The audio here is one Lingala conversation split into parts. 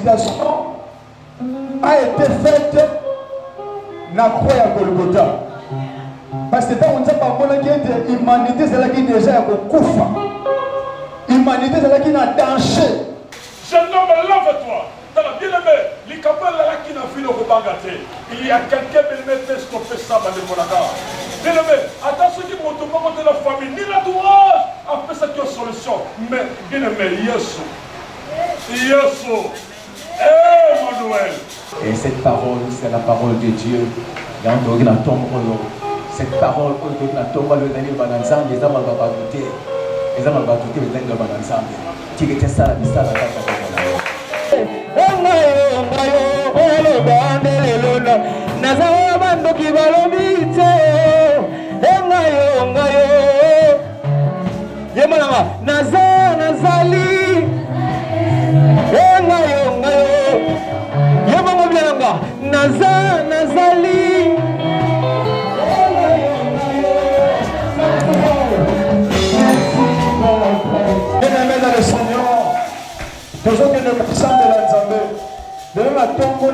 visitation a été faite dans la croix à Golgotha. Parce que quand on dit que l'humanité c'est qui déjà à Koufa. L'humanité c'est qui est en danger. Jeune homme, lève-toi. Bien-aimé, les campagnes là qui n'ont vu le rebagaté. Il y a quelqu'un qui m'a fait stopper ça dans le Monaco. Bien-aimé, attention qui monte pas de la famille, ni l'entourage. Après ça, tu as solution. Mais, bien-aimé, Yesu. Emmanuel. Et cette parole, c'est la parole de Dieu. Cette parole, nous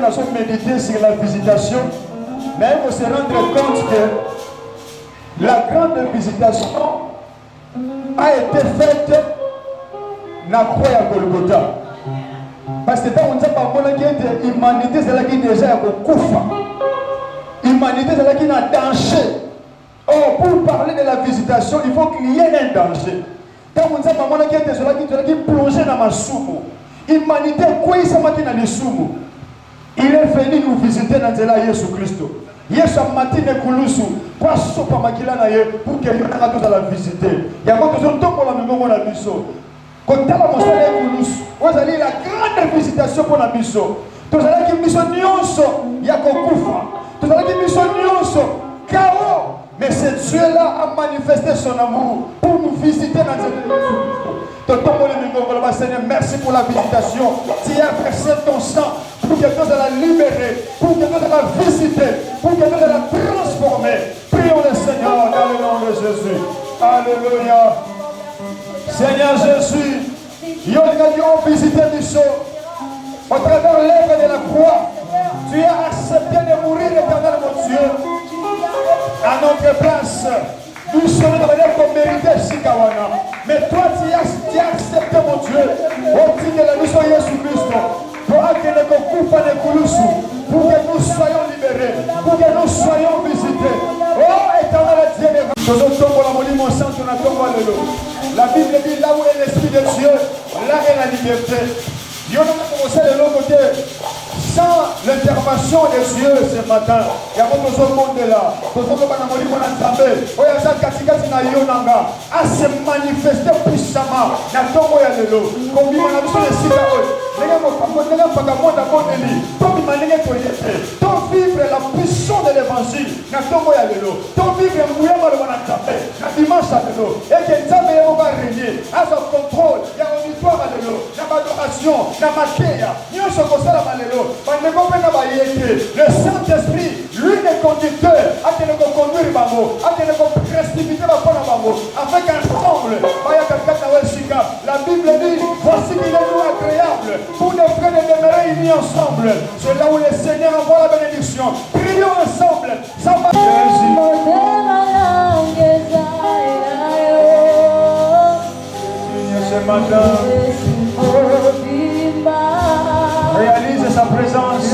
avons médité sur la visitation, mais il faut se rendre compte que la grande visitation a été faite dans la croix à Golgotha. Parce que quand on dit que l'humanité c'est qui déjà à Koufa. L'humanité c'est qui est en danger. Or, pour parler de la visitation, il faut qu'il y ait un danger. Quand on dit que c'est qui est plongé dans ma soupe. L'humanité, quoi il s'est mis dans les soumous. Il est venu nous visiter dans Jésus Christ. Yesu matine kulusu kwa sopa makila na ye pour que nous puissions la visiter. Il y a beaucoup de temps pour la mémoire la biso. Quand la mosala kulusu, vous allez la grande visitation pour la biso. Tous allez qui biso nyonso ya kokufa. Tous allez qui biso nyonso chaos. Mais ce Dieu-là a manifesté son amour pour nous visiter dans Jésus. Seigneur, merci pour la visitation. Tu as versé ton sang pour que nous la libérer, pour que nous la visiter, pour que nous la transformer. Prions le Seigneur dans le nom de Jésus. Alléluia. Seigneur Jésus, nous avons visité Misso. Au travers l'œuvre de la croix, tu as accepté de mourir, éternel mon Dieu, à notre place. Nous sommes dans qu'on méritait Sikawana. Mais toi, tu as accepté, mon Dieu, au titre de la mission de Jésus-Christ, pour que nous soyons libérés, pour que nous soyons visités. Oh, éternel Dieu, la Bible dit là où est l'Esprit de Dieu, là est la liberté. Dieu nous a commencé de l'autre côté. Sans l'intervention de Dieu ce matin, il y a beaucoup de monde là. À se manifester puissamment. Ton vivre la puissance de l'évangile. Ton vivre dimanche et que Dieu va régner à son contrôle. Il y a une victoire à l'eau, il y a l'adoration, il y a la le Saint-Esprit, lui est conducteur, à te conduire à te précipiter afin qu'ensemble, la Bible dit, voici qu'il est nous agréable pour les frères de demeurer unis ensemble. C'est là où le Seigneur envoie la bénédiction. Prions ensemble. Ça va. Ce matin, réalise sa présence.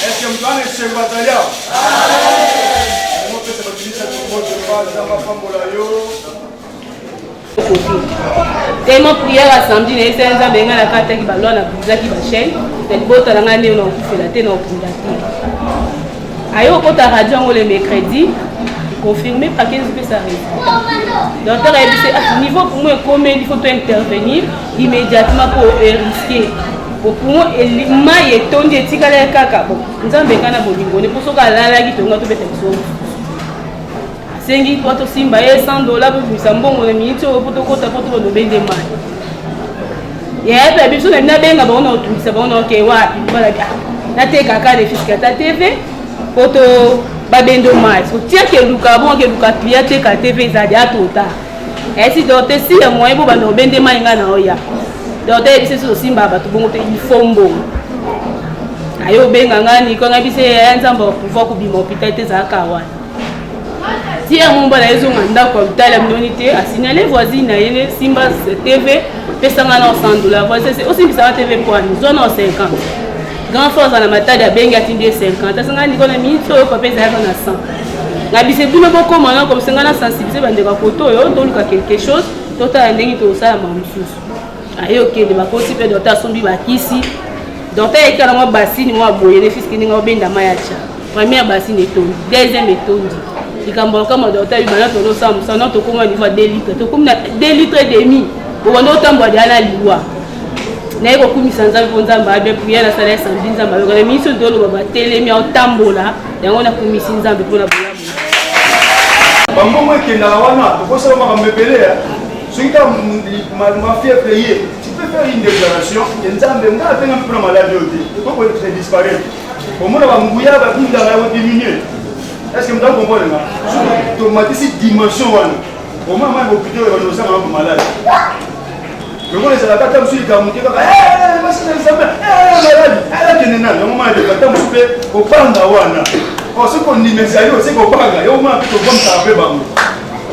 Est-ce que vous avez ce bataillon? tellement prière à samedi et c'est un benga la carte qui balona na qui va chaîne et bota la ngane on fait la tête on punda te ayo ko ta radio on le mercredi confirmé par 15 peut ça arrive docteur a dit à niveau pour moi comment il faut intervenir immédiatement pour risquer pour moi il m'a étonné tikala kaka bon nzambe kana bolingo ne pour soka la la ki tonga to bete so sengi toi to simba $100 pour sambongo na minute au poto kota poto no bende mai ya pe biso na benga ba ona otumisa ba ona ke wapi bala na te kaka de fiska ta TV poto ba bendo mai so tia ke luka bon ke luka plia te ka TV za dia tota esi dote si ya moyo bo ba no bende mai nga na oya dote bise so simba ba to bongo te ifombo ayo benga ngani ko ngabise ya nzambo pouvoir ku bimo hôpital te za kawa si à mon bala ils ont un d'accord la minorité a signalé voisine na yene Simba TV pesanga na $100 voisin c'est aussi ça TV pour nous zone 50 grand force na matadi a benga tindi 50 sanga ni kona minito ko pesa na 100 na bise bino boko mana comme sanga na sensibiliser bande ka photo yo to luka quelque chose to ta ndengi to sala mamsusu ayo ke de ba koti pe docteur sombi ba kisi docteur ekala mo basini mo boyene fiski ninga obenda mayacha première basine to deuxième étonde ikambo kama docteur ibana to no sam sana to kuma ni fa 2 litres to kuma 2 litres et demi bo ndo tambo dia na liwa na iko kumisa nzambe nzambe abe prière na sala samedi nzambe ko na miso to lo ba telemi au tambola yango na kumisa nzambe pona boya bango mo kenda wana to ko sala makambebele ya singa ma fièvre hier tu peux faire une déclaration nzambe nga tenga mpona maladie odi ko ko disparaître pour moi ba nguya ba binda ba diminuer. Est-ce que vous comprenez? Donc, cette dimension, au moment où vous êtes malade, le monde est à la carte, vous êtes malade,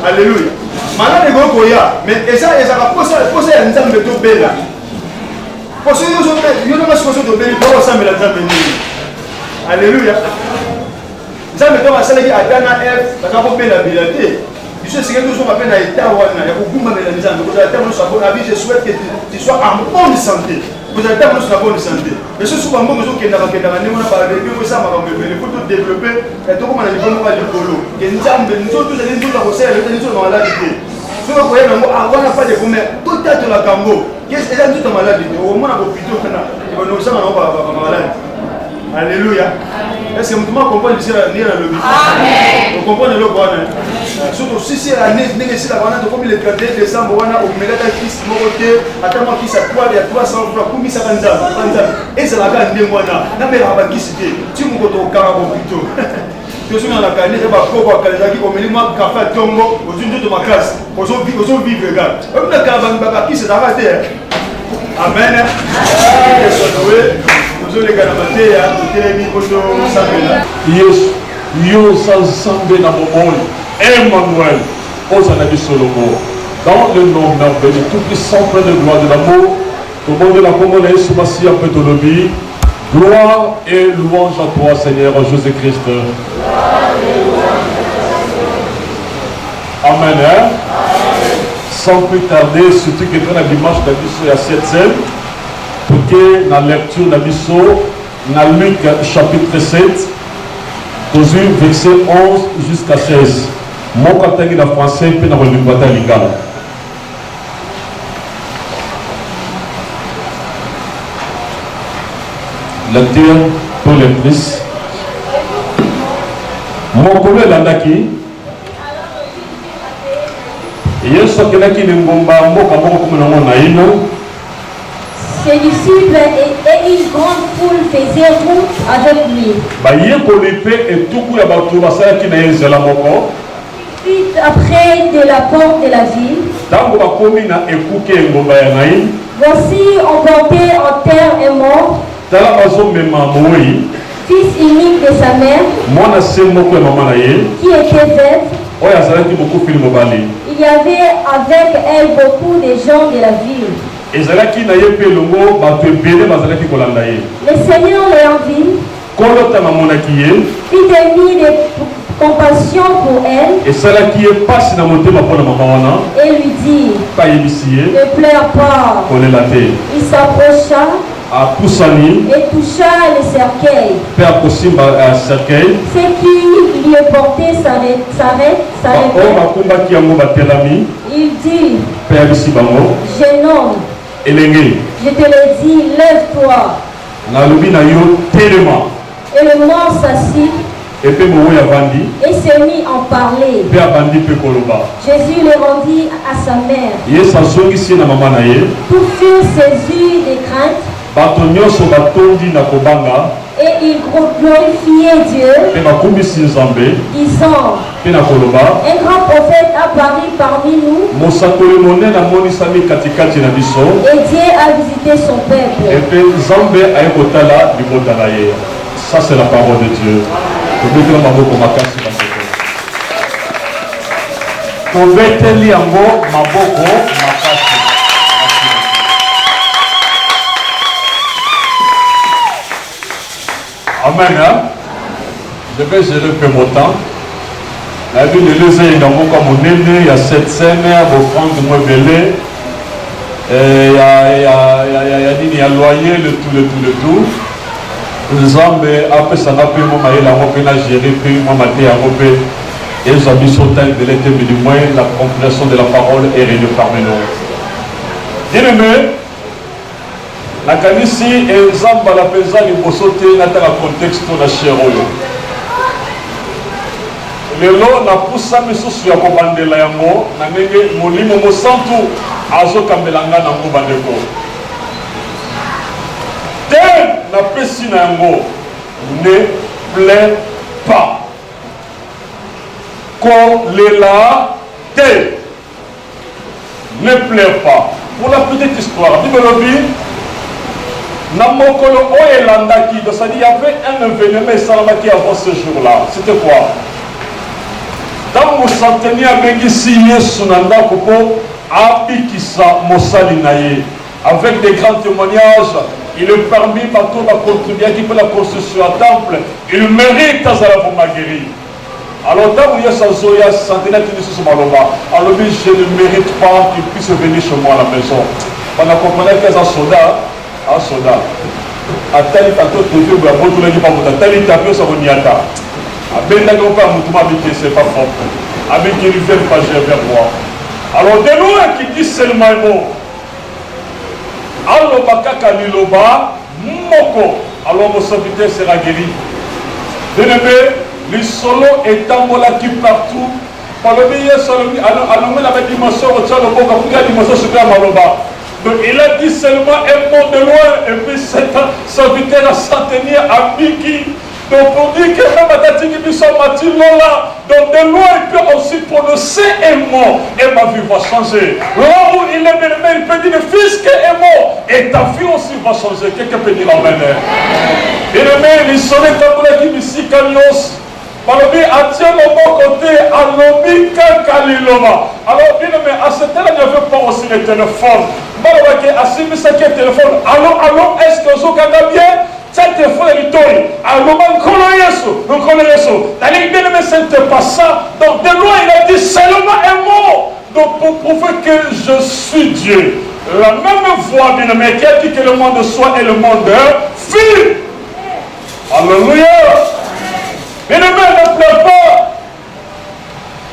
alléluia. Mais ça, alléluia. Ça me donne à celle qui a gagné F, parce qu'on peut la bilater. Je sais que nous sommes à peine à l'état où il y a beaucoup de gens. Vous avez terminé sur la vie, je souhaite que tu sois en bonne santé. Vous avez terminé sur la bonne santé. Mais ce souvent, nous sommes qui on a parlé de ça, il faut tout développer. Et tout comme on a dit, on va dire polo. Et nous sommes tous les jours à Rossel, nous sommes dans la maladie. Si vous voyez, on n'a pas de problème. Tout est dans la Cambo. Qu'est-ce que c'est dans la maladie? Au moins, on a plutôt nous sommes en maladie. Alléluia. Est-ce que vous comprenez ici la lobby? Amen. Vous comprenez le bon? Surtout si c'est la négociation la comme le 31 décembre on a au méga fils moté attends qui ça toi il y a 300 francs pour 150 et c'est la gagne de moi là na mais ba kisité tu mo ko to kara ko plutôt je suis dans la canne ba ko ko kala qui au minimum café tombo au d'une de ma classe aux vivre regarde comme la kaba ba qui c'est arrêté. Amen. Yes, yo sambe na momoi Emmanuel Osanabi Solomo dans le nom de tout puissant plein de gloire de l'amour tout le monde de la Congo est sous massi un peu de lobby gloire et louange à toi Seigneur Jésus-Christ. Amen. Sans plus tarder surtout que dans la dimanche à 7e pour que la lecture de Bisso, dans Luc chapitre 7, verset 11 jusqu'à 16. Mon catégorie de français, puis dans le bataille légale. Lecture pour les prises. Mon collègue Landaki. Yesu akelaki ngomba mboka moko comme na ino. Ses disciples et une grande foule faisaient route avec lui. Vite après de la porte de la ville, voici emporté en terre et mort, fils unique de sa mère, qui était veuve. Il y avait avec elle beaucoup de gens de la ville. Le Seigneur leur dit, il émit de compassion pour elle et lui dit, ne pleure pas. Il s'approcha et toucha le cercueil. Ce qui lui est porté s'arrête. Il dit, jeune homme, je te le dis, lève-toi. Et le mort s'assit et se mit en parler. Jésus le rendit à sa mère. Tous furent saisis de crainte et ils glorifiaient Dieu, disant, un grand prophète a paru parmi nous et Dieu a visité son peuple. Ça, c'est la parole de Dieu. Amen. Je vais gérer un peu mon temps. La vie de l'Église est comme on est né, il y a cette scène, il y a offrande de belé, il y a loyer, le tout. Nzambe après ça n'a pas moi la mope na gérer puis moi maté à mope et nous avons sur temps de l'été du moins la compréhension de la parole est réunie parmi nous. Bien-aimé, la kanisi et Nzamba la pesa ni bosote na ta contexte na cheroyo. Lelo na pusa misusu ya kobandela yango na ndenge molimo mosantu azokambelanga na ngobandeko. La pessine ne plaît pas. Kolela ne plaît pas. Pour la petite histoire, il y avait un événement avant ce jour-là. C'était quoi? Dans mon centenaire, avec des grands témoignages, il est parmi bateaux à contribuer qui peut la construction à temple. Il mérite à la guérir. Alors, tant que Zoya centenaire qui dit alors je ne mérite pas qu'il puisse venir chez moi à la maison. On a compris qu'il y a un soldat. À tel bateau, tu veux voir beaucoup de gens qui tel tapis ça va n'y attendre. À ben d'accord pas mon habité c'est pas propre. Avec qui il vient pas vers moi. Alors de loin qui dit seulement mot. Alors bakaka liloba moko. Alors mon serviteur sera guéri. Bien-aimé, le solo est tambolaki partout. Par le meilleur solo, alors la dimension au tchalo boka pour la dimension super maloba. Donc il a dit seulement un mot de loin et puis cet serviteur a centenaire à Biki. Donc pour dire que même à Tatiki Bissau Matilola, donc de loin il peut aussi prononcer un mot et ma vie va changer. Là où il est bien, il peut dire le fils qui est mort et ta vie aussi va changer. Quelqu'un peut dire amen. Et le maire, il sonnait comme la Kibisi Kalios. Balobi attient le bon côté à l'obi Kaliloma. Alors, bien aimé, à ce temps-là, il n'y avait pas aussi le téléphone. Balobi a assumé ce qui est téléphone. Allô, est-ce que vous avez bien? C'est téléphone est tombé. Allô, on connaît Yesu. La ligne bien aimé, ce n'était pas ça. Donc, de loin, il a dit seulement un mot. Donc, pour prouver que je suis Dieu. La même voix, bien aimé, qui a dit que le monde soit et le monde fut. Alléluia. Mais ne pleure pas.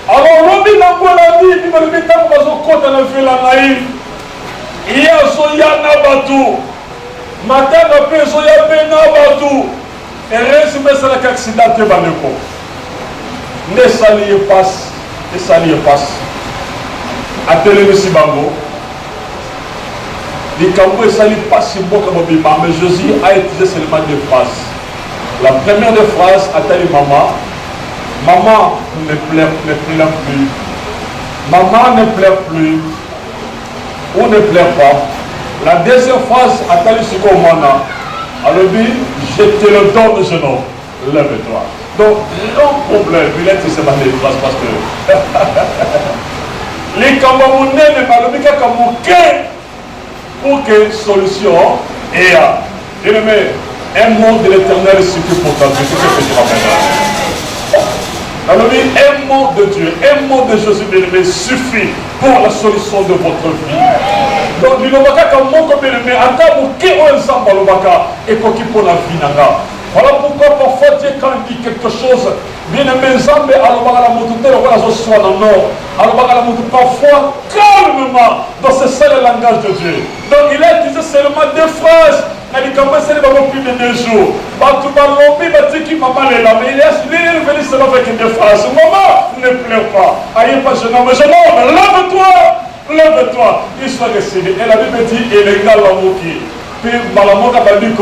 Alors, l'homme n'a pas la vie, il m'a dit que il y a Zoya Nabatu. Matin, il y a Zoya Nabatu. Et résumé, c'est l'accident de Baneko. Ne s'alliez passe. À Télévissi Bango. Les Kambo et Sali passent si bon comme Bima. Mais Jésus a utilisé seulement des phrases. La première des phrases a dit maman. Maman ne pleure plus. Maman ne pleure plus. Ou ne pleure pas. La deuxième phrase a dit Sikomana. Alors dit, je te le donne, jeune homme. Lève-toi. Donc, non problème. Il est c'est pas des phrases parce que les Camerounais ne parlent pas comme pour que solution et bien aimé, un mot de l'éternel suffit pour ta vie. Qu'est-ce que tu vas faire? Un mot de Dieu, un mot de Jésus bien aimé suffit pour la solution de votre vie. Donc il n'y a pas qu'un mot comme bien aimé, attends, qui est ensemble et qui pour la vie. Voilà pourquoi parfois Dieu quand il dit quelque chose, bien aimé, Zambé, alors la montée, parfois calmement dans ce seul langage de Dieu. Donc il a utilisé seulement deux phrases. Il commence à plus de 2 jours. Mais il est venu seulement avec deux phrases. Maman, ne pleure pas. Aïe, pas jeune homme, lève-toi, lève-toi. Il soit décédé. Et la Bible dit, et les gars l'amour qui. Puis, Malamon a dit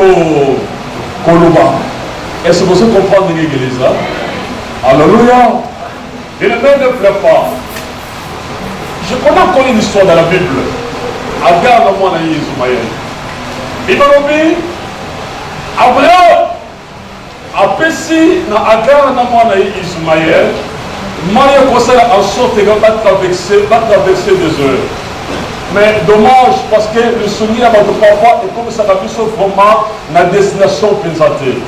Koloba. Est-ce que vous comprenez l'église là? Alléluia. Et le père ne pleure pas. Je connais encore une histoire dans la Bible. Agar na mwana Ismaël. Ibalobi Abraham apesi na Agar na mwana Ismaël. Maria conseille en sorte qu'il va traverser des heures. Mais dommage parce que le souvenir de papa est comme ça va plus vraiment la destination présentée.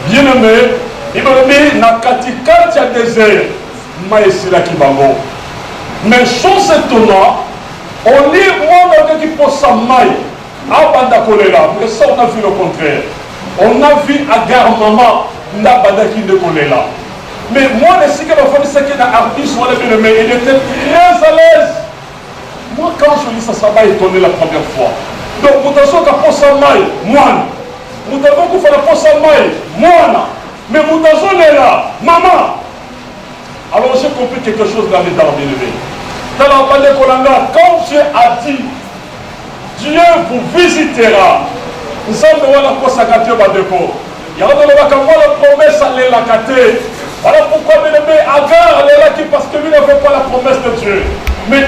Bien aimé, Ibalobi na katikati ya désert. Maïsila Kibango. Mais chose étonnante, on lit moi qui pose sa maille à Bandakolela, mais ça on a vu le contraire. On a vu Agar maman n'a Bandaki de Kolela. Mais moi, le cycle de la famille, c'est qu'il y a un artiste, il était très à l'aise. Moi, quand je lis ça, ça m'a étonné la première fois. Donc, vous avez qu'à pose sa maille, moi. Vous avez qu'à faire la pose sa maille, moi. Mais vous avez là, maman. Alors j'ai compris quelque chose dans l'état bien-aimé. Dans la parole de Kolanga, quand Dieu a dit, Dieu vous visitera, nous sommes dans la consacration de Badeko. Il y a la promesse à l'élacate. Voilà pourquoi bien-aimé, Agar est là parce que lui n'avait pas la promesse de Dieu. Mais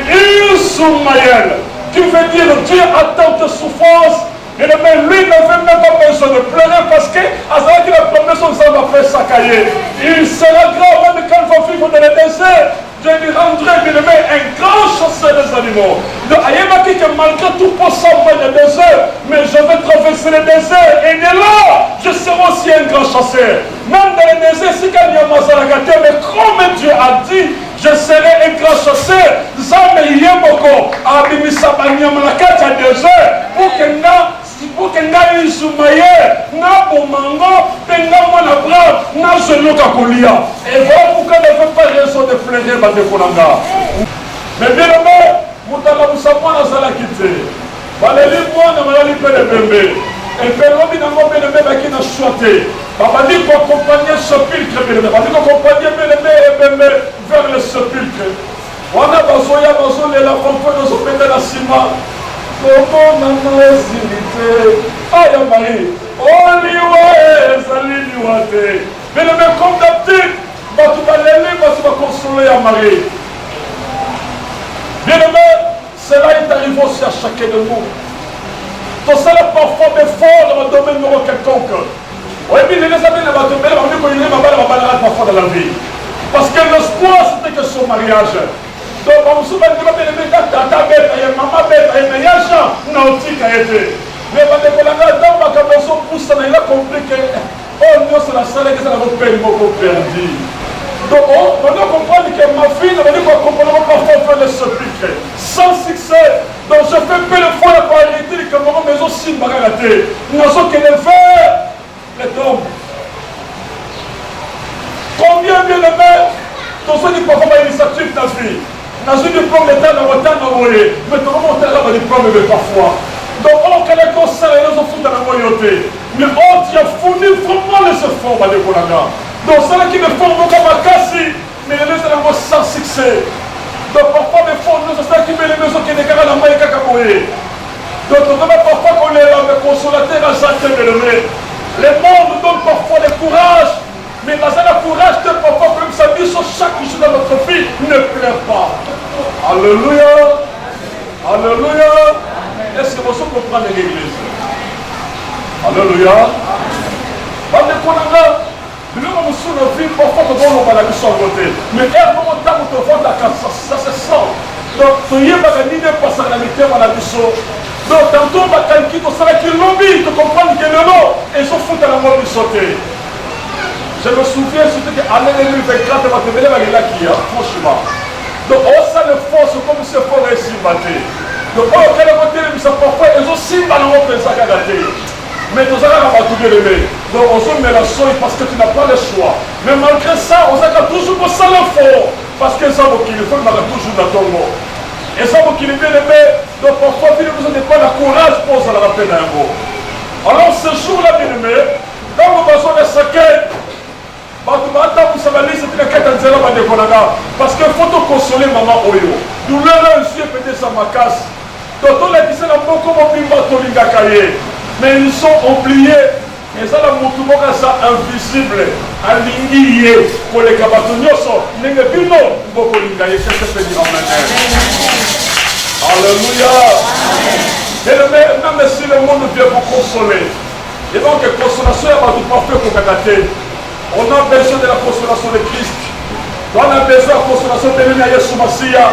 Ismaël, qui veut dire Dieu attend tes souffrances. Et lui n'avait même pas besoin de pleurer parce que à que la promesse on s'en va faire sacailler. Il sera grave même quand il va vivre dans le désert. Dieu lui rendrait bien aimé un grand chasseur des animaux. Donc il dit que malgré tout pour ça le désert, mais je vais traverser le désert et de là je serai aussi un grand chasseur. Même dans le désert, si quand il y a Mazaragate, mais comme Dieu a dit, je serai un grand chasseur. Zame Yemoko a bimisa Banyamalakat à désert pour que nga Ismaël, nga Bomango, nga Mwana Brave, nga Zeloka Kolia. Et voilà pourquoi il n'avait pas raison de pleurer dans des Kolanga. Mais bien aimé, Moutala Moussamouana Zalakite, Valérie Mouana Malali Pele Bembe, et Pelobi n'a pas bien aimé qui n'a choisi. Papa dit qu'on accompagnait ce sepulcre, bien aimé. Papa dit qu'on accompagnait bien aimé et Bembe vers le sepulcre. On a besoin de la pompe de se la ciment. Comment on a zilité? Aïe Marie, on lioué, zaliliouate. Mais le même comme d'habitude, tu vas l'aimer, tu vas consoler à Marie. Bien aimé, cela est arrivé aussi à chacun de nous. Tout ça là parfois des forts dans le domaine numéro quelconque. Oui, mais les amis ne vont pas me dire parfois dans la vie. Parce que l'espoir c'était que son mariage. Donc, on se souvient de tata bête, maman bête, mais il y a gens nautique à été. Mais quand on a dans ma caméra, pousse, il a compris que oh non, c'est la salle que ça va faire beaucoup perdu. Donc, on doit comprendre que ma fille, on doit comprendre parfois faire le sepulcre sans succès. Donc, je fais peu de fois la parité que mon maison s'y m'a raté. Nous avons que les verts, les tombes. Combien bien de mères, tous ceux qui peuvent avoir une initiative dans la vie. Dans une diplôme d'État, dans le temps, mais tout le monde est là dans le diplôme, mais parfois. Donc, on connaît qu'on s'est là, on fout dans la royauté. Mais on a fourni vraiment les efforts à l'école. Donc, c'est là qui me font comme un cassis, mais les gens ont sans succès. Donc, parfois, les fonds, nous, c'est ça qui met les maisons qui déclarent la maille à Kakaboué. Donc, on demande parfois qu'on est là, mais consolateur à Jacques Bellemé. Le monde donne parfois le courage. Mais dans le courage de papa, comme ça dit sur chaque jour dans notre vie, ne pleure pas. Alléluia. Alléluia. Est-ce que vous comprenez l'église? Alléluia. Parce que nous avons sous nos vies, parfois nous avons la vie sur côté. Mais à un moment où tu vois ça se sent. Donc, tu n'y es pas gagné de passer la vie à la vie. Donc, tantôt, quelqu'un qui sera qui lobby, tu comprends que le nom, et ils sont foutus à la mort de sauter. Je me souviens surtout qu'en 2024, on va te venir avec la qui, franchement. Donc, on sait les forces comme si on pouvait s'y battre. Donc, on a voté, mais ça parfois, ils ont si mal en fait ça qu'à gâter. Mais nous allons avoir tout bien aimé. Donc, on se met la soie parce que tu n'as pas le choix. Mais malgré ça, on a toujours pour ça l'effort. Parce que ça, il faut que toujours dans ton mot. Et ça, il est bien aimé. Donc, parfois, il nous a pas le courage pour ça, la peine d'un mot. Alors, ce jour-là, bien aimé, quand on va sur le saké, parce qu'il faut te consoler maman Oyo. Douleur là, je suis pété ça ma casse. Donc on a dit ça beaucoup mais ils sont oubliés. Et ça la motumoka ça invisible. Aligné pour les kabatonyoso. N'est bino beaucoup lingaye. C'est ce que dit en Alléluia. Et même si le monde vient vous consoler. Et donc consolation est pas tout parfait pour kakaté. On a besoin de la consolation de Christ. On a besoin de la consolation de Yesu Massia.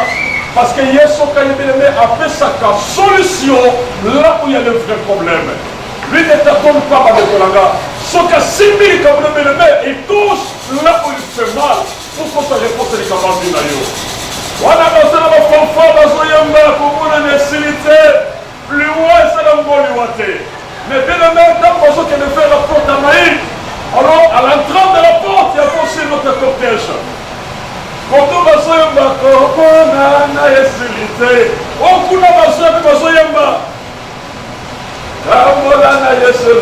Parce que Yesu a fait sa solution là où il y a le vrai problème. Lui ne t'attend pas de Kolanga. Ce qui a 6 000 il touche là où il fait mal. Pour qu'on se réponse les camarades du Nayo. On a besoin de la fanfare pour vous la nécessité. Plus loin, c'est la mboliwate. Mais bien le même temps, on a besoin de faire la porte à Maïs. Alors, à l'entrée de la porte, il y a aussi notre cortège. Quand on va se yamba, on a essayé. On a besoin de yamba. On a essayé.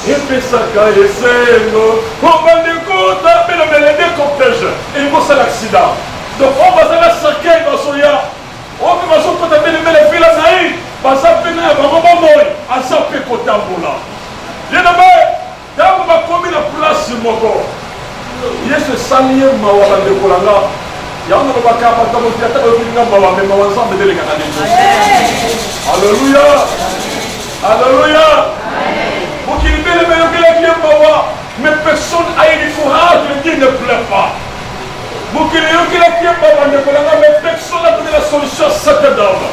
Et puis ça a essayé. On va écouter, mais les cortèges. Et il va faire l'accident. Donc, on va se la cercueil dans son ya. On va se faire les filles à Naï. Parce que ça fait un moment, à ça fait côté à Boula. Bien aimé. Quand on va commettre la place de Mogo, il y a ce salier Mawala de Kolanga. Il y a un autre bacard, il y a un autre ensemble de l'Église. Alléluia. Alléluia. Pour qu'il y ait le meilleur qui est Mawa, mais personne n'a eu le courage de dire ne pleure pas. Pour qu'il y ait le qui est Mawa de Kolanga, mais personne n'a donné la solution à cette dame.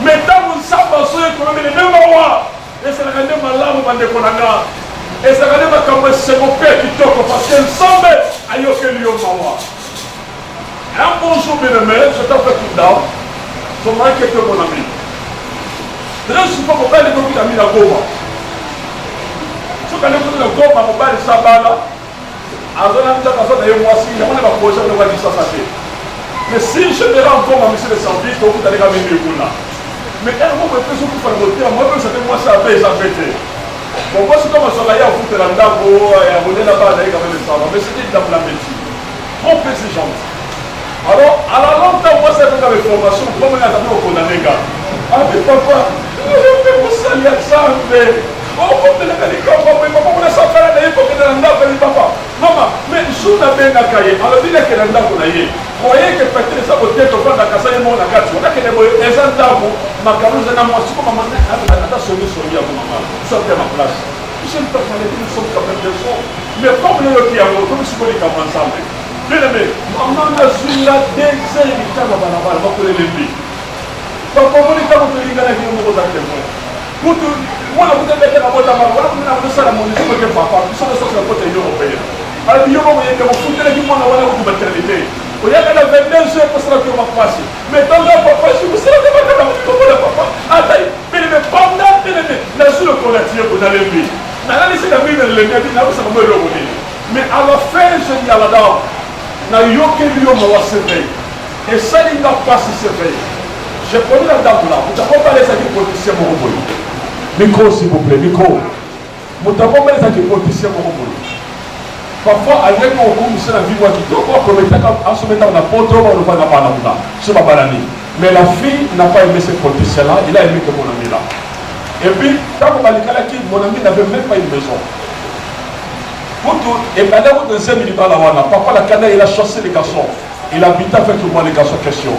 Mais tant que ça va se faire, les mêmes Mawa, et c'est la grande malade de Kolanga. Et ça va être comme c'est mon père qui toque parce qu'elle semble à Yokelio Mawa. Un bon jour, bien aimé, je t'en fais tout d'abord. Son mari qui était mon ami. Très souvent, mon père est comme il a mis la gomme. Ce qu'on a mis la gomme, mon père est sabala. Alors, on a mis la gomme, moi aussi, il y a un projet, on va dire ça. Mais si je me rends compte, monsieur le service, donc vous allez ramener le goût là. Mais elle m'a fait ce qu'il faut faire, moi, ça fait moi, ça fait, ça fait. Bon, moi, c'est comme ça, là, il y a un foot de la dame, il y a un modèle là-bas, il y a un médecin, mais c'était une dame la médecine. Trop exigeante. Alors, à la longue temps, moi, c'est avec la formation, comment on a appris au condamné, gars. Ah, mais papa, mais vous savez ça, mais. Oh, on me l'a dit, papa, on a ça faire, il faut que la dame, papa. Maman, mais je suis bien à cahier, alors il y a que la dame, on a eu. Croyez que peut-être ça, peut-être, on va la casser, on a gâté. On a que les gens ma carouse, on a moi, c'est comme maman, attention, à maman. Sortez à ma place. Je ne peux pas dire que nous sommes quand même des gens. Mais comme le qui a comme si on est comme ensemble. Bien aimé, maman a joué la deuxième étape à la balle, pour les lever. Donc, on va dire que les gars qui ont posé à témoin. Moi, vous avez été à votre maman, vous avez ça à mon époque, que papa, vous savez ça, c'est la côté européenne. Alors, il y a un moment où vous foutez les gens à la maternité. Il y a 22 heures pour ça que on va passer. Mais dans le papa, je vous sais que comment le papa. Attends, mais pendant la sur le collectif, vous allez vivre. Mais à la fin, je dis à la dame, na yoke liyo ma surveille. Et ça, il n'a pas se surveiller. J'ai connu la dame là. Vous n'avez pas les amis politiciens moroboli. Micro, s'il vous plaît, micro. Vous n'avez pas les amis politiciens moroboli. Parfois, avec mon groupe, c'est la vie moi qui doit en se mettant dans la porte, on ne va pas là. C'est ma banane. Mais la fille n'a pas aimé ce politicien-là, il a aimé que mon ami là. Et puis, quand on m'a dit que mon ami n'avait même pas une maison. Et pendant le deuxième militaire là, papa la cana, il a chassé les garçons. Il habitait avec moi les garçons question.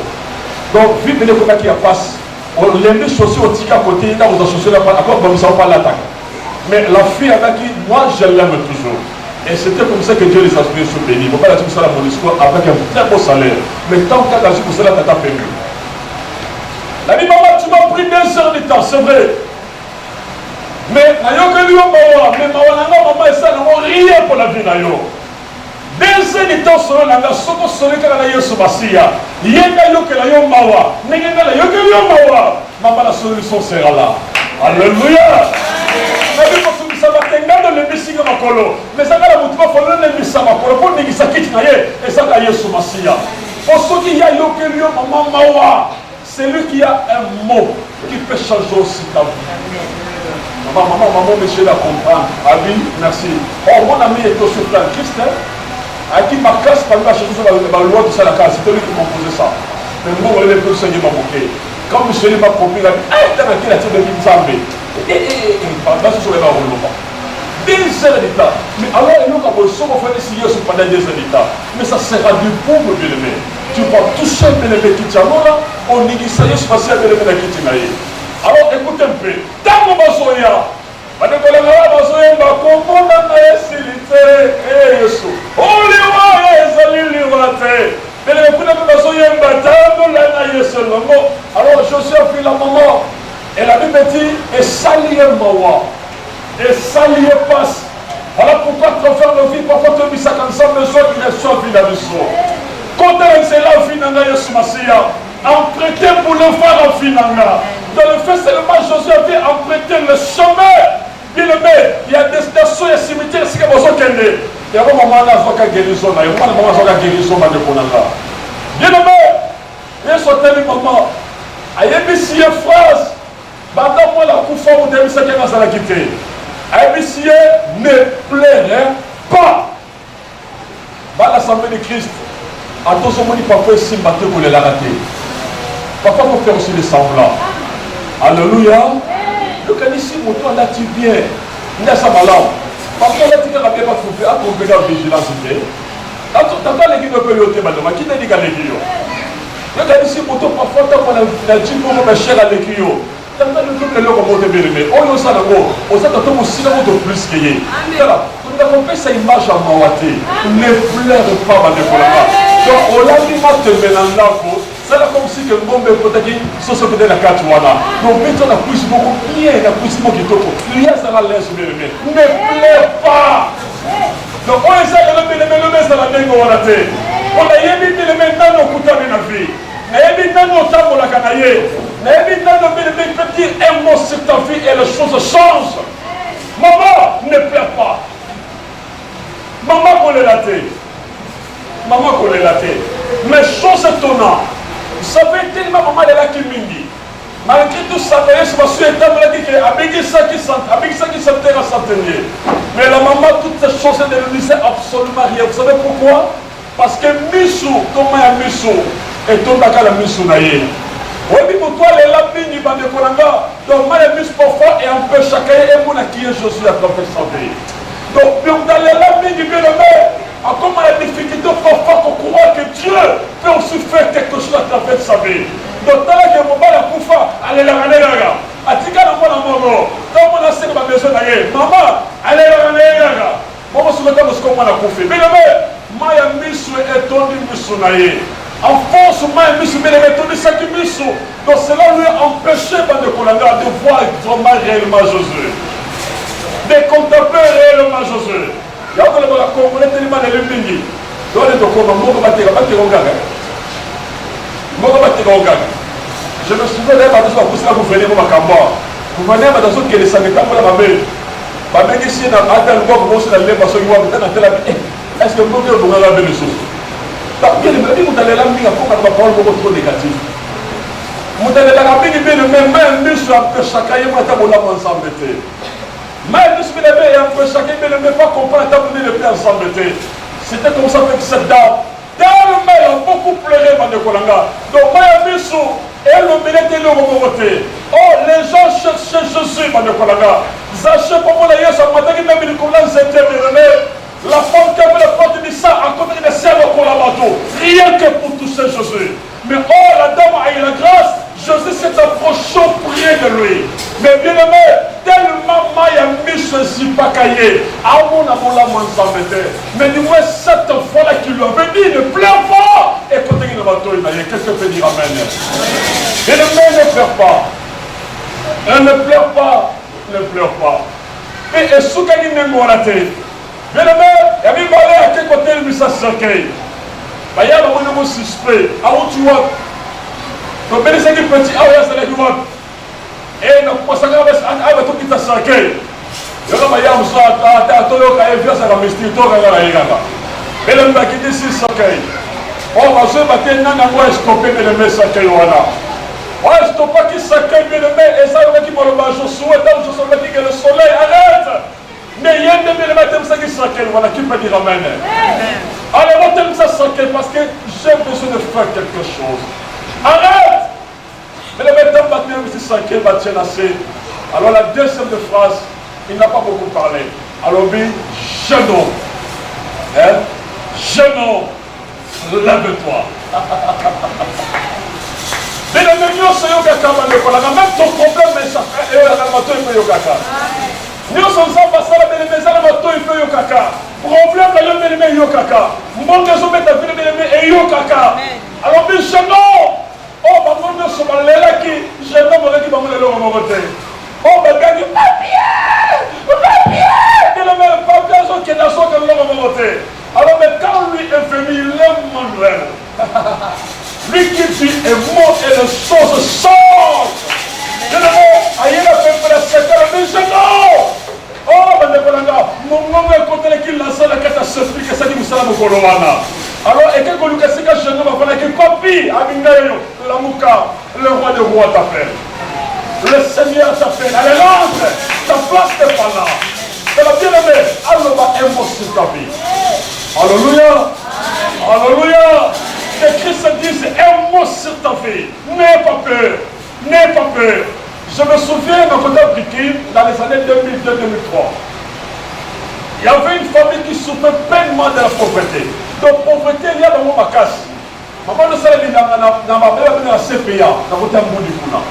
Donc, vu que les gens qui passent, on l'aimait chausser au tic à côté, là, on a chaussé la part, encore, on ne pas l'attaque. Mais la fille a dit, moi, je l'aime toujours. Et c'était comme ça que Dieu les a fait se bénir. Mon père a dit ça à mon histoire avec un très beau salaire. Mais tant qu'à agir pour cela, tu as perdu. La vie, maman, tu m'as pris 2 heures de temps, c'est vrai. Mais nayoka liyo mawa, mais mawa nanga maman esa nango rien pour la vie nayo. 2 heures de temps solo nanga soko solo kaka na Yesu Masiya. Yenga yoke la yo mawa, nenga la yoke liyo mawa. Maman la solution sera là. Alléluia. Nabi kosungisa batengano le bisinga makolo. Mais ça la mutima folo le bisama makolo pour ningisa kiti na ye esaka Yesu Masiya. Pour ceux qui y a yoke liyo maman mawa, c'est lui qui a un mot qui peut changer aussi ta vie. Maman, monsieur la comprendre. Abi, merci. Oh, mon ami est aussi plein de Christ. À qui ma classe, par la chose de la loi de Salaka, c'est lui qui m'a posé ça. Mais moi, on est plus seigneur m'a bouqué. Quand monsieur m'a compris, il a dit, ah, t'as qui la tête de Kinzambe. Là, ce sont les barreaux. 2 heures d'état. Mais alors, il y a un peu de son, on fait des signes pendant 2 heures d'état. Mais ça sera du pauvre, bien aimé. Tu vas toucher bien aimé qui t'a là, on dit que ça y est, je passe à bien aimé qui t'a là. Alors écoutez un peu, tant que basoya, badekola basoya bakomona na esilite, Yesu. Oliwa ezaliliwa te. Bele kuna basoya batando la na Yesu longo. Alors Josué a fait la maman. Et la Bible dit et salier mawa. Et salier passe. Voilà pourquoi tu vas faire le vie parfois tu mis ça comme ça besoin qu'il reçoit vie la mission. Quand c'est la vie na Yesu Masiya, emprunter pour le faire en finanga. Dans le fait seulement Josué avait emprunté le chemin. Bien aimé, il y a des stations, il y a des cimetières, c'est comme ça qu'elle est. Il y a un moment là, il y a une guérison, il y a un moment là, il y a une guérison. Bien aimé, il y a un moment, il y a une phrase, pendant moi la coufa, vous devez savoir que ça l'a quitté. Il y a ne plairait pas. Dans l'Assemblée de Christ, à tous les moments, parfois, ici, il faut les rater. Parfois, il faut faire aussi des semblants. Alléluia. Le canisi, mon toit, là, tu viens. Il y a ça malade. Parfois, là, tu n'as pas trouvé. À trouver la vigilance. Tu n'as pas les guides de péloter, madame. Qui t'a dit qu'à l'église? Le canisi, mon toit, parfois, tu as dit pour me cher à l'église. Tu n'as pas le tout le long pour te bénir. On y a ça d'abord. On s'est attendu aussi d'abord de plus qu'il y ait. Voilà. Tu n'as pas fait cette image à Mawate. Ne pleure pas, madame. Donc, on l'a dit, moi, te mélange. C'est là comme si que bon ben peut-être ça se fait la carte voilà. Donc maintenant la cuisse beaucoup bien la cuisse beaucoup qui toko. Lui ça va laisser bien mais ne pleure pas. Donc on essaie de le mettre dans la dengue on a été. On a yébi de le mettre dans nos couteaux de la vie. Na yébi dans nos tables la canaille. Na yébi dans nos bébés peut dire un mot sur ta vie et les choses changent. Maman ne pleure pas. Maman qu'on est laté. Maman qu'on est laté. Mais chose étonnante. Vous savez tellement maman est là qui mingi. Malgré tout ça, je me suis établi que avec ça qui s'enterre à centenier. Mais la maman, toutes ces choses ne lui disait absolument rien. Vous savez pourquoi? Parce que Missou, comment il y a Missou? Et tout le monde a Missou naïe. Oui, pour toi, les lapins du bande de Kolanga, donc moi, les Missou parfois, et on peut chacun, et mon qui est Jésus à travers sa vie. Donc, dans les lapins du bien-aimé, comment la difficulté parfois qu'on croit que Dieu peut aussi faire quelque chose à travers sa vie. Donc, tant que mon la koufa, allez la ranégaga. Atika na mwana mogo. Quand on a fait ma maison d'ailleurs, maman, allez la ranégaga. Maman se met dans ce qu'on a koufi. Mais le mec, maya misu est tombé misu naïe. En force, maya misu, mais il est tombé ça qui misu. Donc, cela lui a empêché de Kolanga de voir vraiment réellement Jésus. De contempler réellement Jésus. Il y a encore la Congolais tellement de l'Umingi. Donc, il y a encore je me souviens d'ailleurs, vous venez au Macamba. Vous venez à Madame qui est sans état pour la mamelle. Ma mère ici, dans le bois, vous allez parce que vous avez est-ce que vous pouvez vous regarder les choses? Parce que vous allez la mise à fond avec ma parole beaucoup trop négative. Vous allez la mise le même mise sur un peu chacun et moi, tu as mon âme ensemble. Mais nous, un peu chacun, mais ne pas comprendre, tu as donné le père ensemble. C'était comme ça avec cette dame. Tellement elle a beaucoup pleuré, Mande Kolanga. Donc, Maya Bissou, elle le méritait le remonter. Oh, les gens cherchaient Jésus, Mande Kolanga. Zaché, pour moi, d'ailleurs, ça m'a dit que même les Kolanga s'étaient révélés. La femme qui avait la porte de ça, à côté de serre au Kolabato. Rien que pour toucher Jésus. Mais oh, la dame a eu la grâce. Jésus s'est approché près de lui. Mais bien aimé, tellement Maya mis ceci pas caillé. À mon amour, là, moi, ça m'était. Mais du moins, cette fois-là qui lui avait dit, ne pleure pas. Et quand il va qu'est-ce que peut dire Amen? Bien aimé, ne pleure pas. Ne pleure pas. Ne pleure pas. Et Soukani Nengoraté. Bien aimé, il y a mis balai à quel côté le message s'accueille. Il y a un suspect. À où tu vois. Donc, ben, c'est un petit. Ah, oui, c'est là, tu vois. Et nous pensons que tout qui t'a s'accueille. Il y a un peu mais le mec qui dit si s'accueille. On va se battre dans le stopper mais le mec s'accueille. On va stopper qui s'accueille mais le mec et ça le qui me le je souhaite je souhaite que le soleil arrête. Mais il y a des éléments ça qui s'accueille. Voilà qui peut dire amen. Allez, on t'aime ça s'accueille parce que j'ai besoin de faire quelque chose. Arrête. Mais le mec t'aime battre si s'accueille battre assez. Alors la deuxième phrase, il n'a pas beaucoup parlé. Alors oui, jeune homme. Hein? Jeune homme, lève-toi. Mais le mieux, c'est Yokaka, même ton problème, mais ça fait Yokaka. Nous sommes en passant à la maison, il fait Yokaka. Problème, le même Yokaka. Mon gars, je vais ta vie, le Yokaka. Alors, mais jeune homme, oh, bah, moi, je suis là qui, jeune homme, qui va me le remonter. Oh, bah, gagne papier! Et le même papier, qui est dans son cœur, le remonter. Alors, mais quand lui est venu, il aime Manuel. Lui qui dit est mort et les choses sortent. Je ne vois, aïe, la fait pour la secteur, mais je non. Oh, mais mon nom est contre l'équipe, la salle, la catastrophe, que ça dit, vous savez, vous alors, et quand vous cassez que je ne vais pas que papi, Amingayo, la Mouka, le roi des rois t'appelle. Le Seigneur t'appelle. Allez, rentre. Ta place n'est pas là. C'est la bien-aimée. Alors, va un mot sur ta vie. Alléluia. Alléluia. Que Christ dise un mot sur ta vie. N'aie pas peur. N'aie pas peur. Je me souviens d'un côté africain dans les années 2002-2003. Il y avait une famille qui souffrait pleinement de la pauvreté. Donc, pauvreté, il y a dans ma casse. Maman ne savait pas dans ma belle dans la CPA, dans votre bout du Pouna.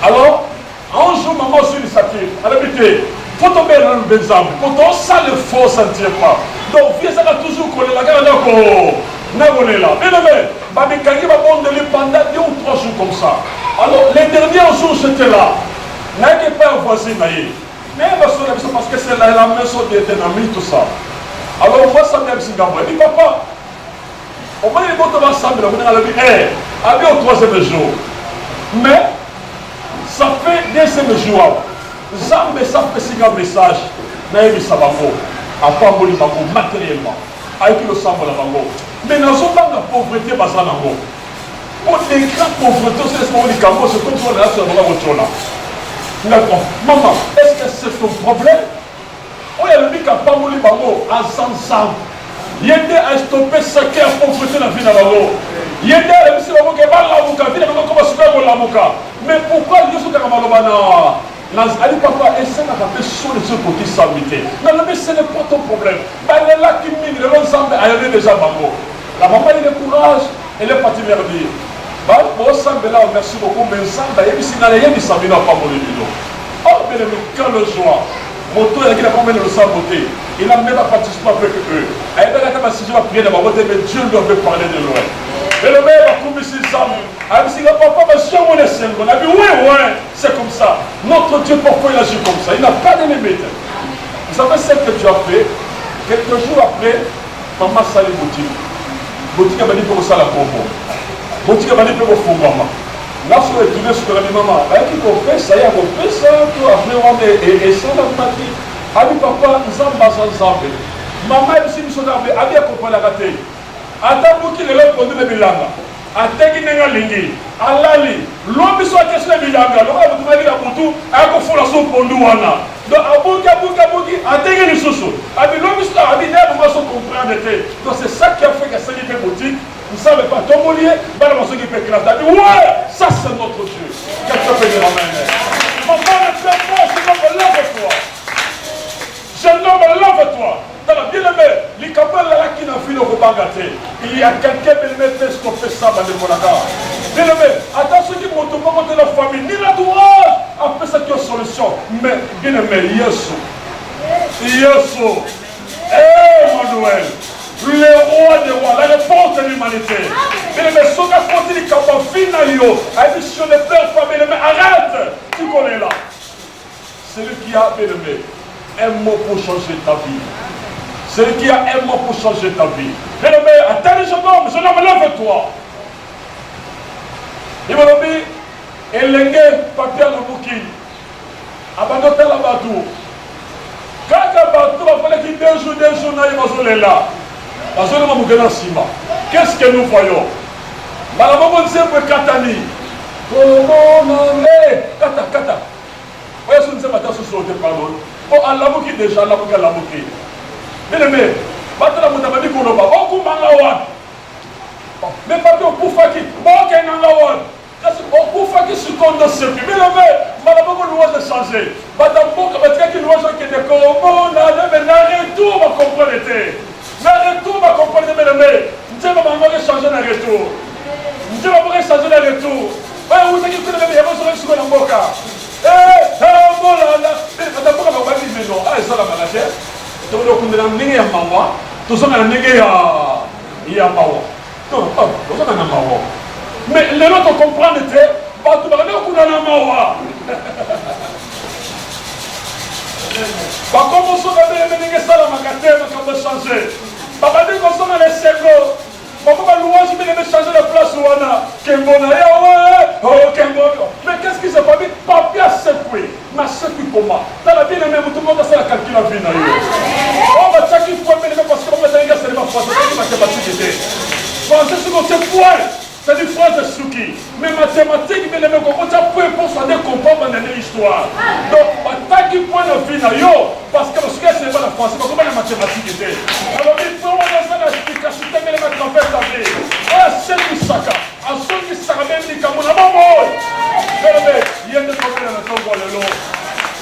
Alors, un jour, maman sur l'initiative, elle a dit, il faut tomber dans le bézam. Quand on sent le faux, ça ne tient pas. Donc, viens, ça va toujours coller la garde encore. N'a pas là. Mais non, mais, Babikagi va prendre de lui pendant 2 ou 3 jours comme ça. Alors, les derniers jours, j'étais là. N'a pas un voisin, mais parce que c'est la maison des amis, tout ça. Alors, moi, ça m'a dit, il dit, papa, on va aller voir ensemble, on a dit, allez au 3e jour. Mais, ça fait 2e jour. Zambe, ça fait un message. Mais ça va beau. À part matériellement. Avec le sang de la bango. Mais dans ce temps, la pauvreté, pas ça, non. Pour les grandes pauvretés, c'est ce qu'on dit, c'est comme ça, on est là, c'est là. D'accord. Maman, est-ce que c'est ton problème? On a le dit qu'à pas mourir bango, ensemble. Il y a à stopper ce qui a pauvreté dans la vie de bango. Il y a des gens qui ont dit que la vie de bango comme ça, mais pourquoi il y a ce qui a Ali papa, et ça n'a pas fait sur les autres côtés s'habiter. Non, mais ce n'est pas ton problème. Il est là qui mine, le ensemble, elle est déjà bango. La maman, il est courage, elle est partie vers dire. Merci beaucoup, mais ça, il y a des gens qui n'ont pas mourir du dos. Oh, bien aimé, quelle joie. Moto, il a combien de saboter. Il n'a même pas participé avec eux. Il a capacité de prier de ma beauté, mais Dieu doit parler de loin. Et le maire a coupé ses âmes. Il a dit, papa, monsieur, on est seul. On a dit, oui, c'est comme ça. Notre Dieu, pourquoi il agit comme ça? Il n'a pas de limite. Vous savez ce que Dieu a fait? Quelques jours après, maman s'allait boutique. Boutique a dit pour ça la combo. Boutique a dit pour fou, maman. Là, sur les tournées, sur la maman, qui fait ça, il y a fait ça, tout après, on est, et ça, la matin. A dit, papa, nous sommes basés ensemble. Maman, elle s'est mise sur l'arbre, elle a compris la raté. Attends, vous qui les l'ont conduit le bilanga. Attends, qui n'est pas lingi. Allali, l'homme soit question de bilanga. L'homme a trouvé la boutou, a confus la soupe pour nous. Donc, abouki, attends, qui est sous. Abi, l'homme soit, abi, d'ailleurs, nous allons comprendre. Donc, c'est ça qui a fait que ça n'y fait boutique. Vous ne savez pas, ton moulier, bah, le morceau qui fait classe. Ouais, ça c'est notre Dieu. Quelqu'un peut dire amen. Mon père est très fort, je nomme lève-toi. Je nomme lève-toi. Dans la bien-aimé, les campagnes là qui n'ont fini au Bangate, il y a quelqu'un qui me fait stopper ça dans le Monaco. Bien-aimé, attention qui monte pas de la famille, ni la douane, après ça qui est solution. Mais bien-aimé, Yesu. Emmanuel. Le roi des rois, la réponse de l'humanité. Mais les soldats continue quand on finit, a dit sur les pères familles, mais arrête, tu connais là. qui a, bien aimé, un mot pour changer ta vie. Celui qui a un mot pour changer ta vie. Bien aimé, attends les jeune homme, lève-toi. Il m'a dit, elenge papier na bouki. Abandonne la bateau. Quand la bateau va falloir qu'il deux jours, na imazolela. Bazole ma mugena sima. Qu'est-ce que nous voyons? Malabongo nzembe katani. Kata. Oya so nzembe ataso sote pardon. Oh alamuki déjà alamuki. Bien aimé, batala mutabadi koloba. Okumanga wa. Mais papier okufaki, boke nanga wa. Okufaki sukondo sepi. Bien aimé, malabongo louange de changer. Batamboka batika ki louange qui de komo na retour va comprendre été. Na retour va comprendre bien aimé. Nzembe manga changer na retour. Nzembe manga changer na retour. Ouais, vous avez dit que vous avez sur la boca. Voilà, batamboka babadi meno. Ah, ça la malade. Tu veux qu'on ait un négé à mawa. Tu sens un négé à mawa. Mais les autres comprennent que tu vas dire qu'on a la mawa. Par contre, on s'en va dire que ça la magatelle quand on va changer. Par contre, on s'en va les cerveaux. Pourquoi louange mais les changer de place où on a Kembona Kembona. Mais qu'est-ce qui s'est passé? Papier secoué. Ma secoué comment? Dans la vie, même tout le monde a ça la calcul à vie. On va chaque fois mais parce qu'on va dire que c'est pas français qui m'a capacité. Français c'est quoi? C'est du français souki. Mais mathématiques mais les mecs on a peu pour ça de comprendre dans l'histoire. Donc tant qu'il point de vie parce que c'est pas la français comment la mathématique était. Alors il faut on a ça l'explication mais les mecs en fait la vie. Ah c'est du saka. À ceux qui savent même dit comme on a maman. Mais il y a des problèmes dans ton le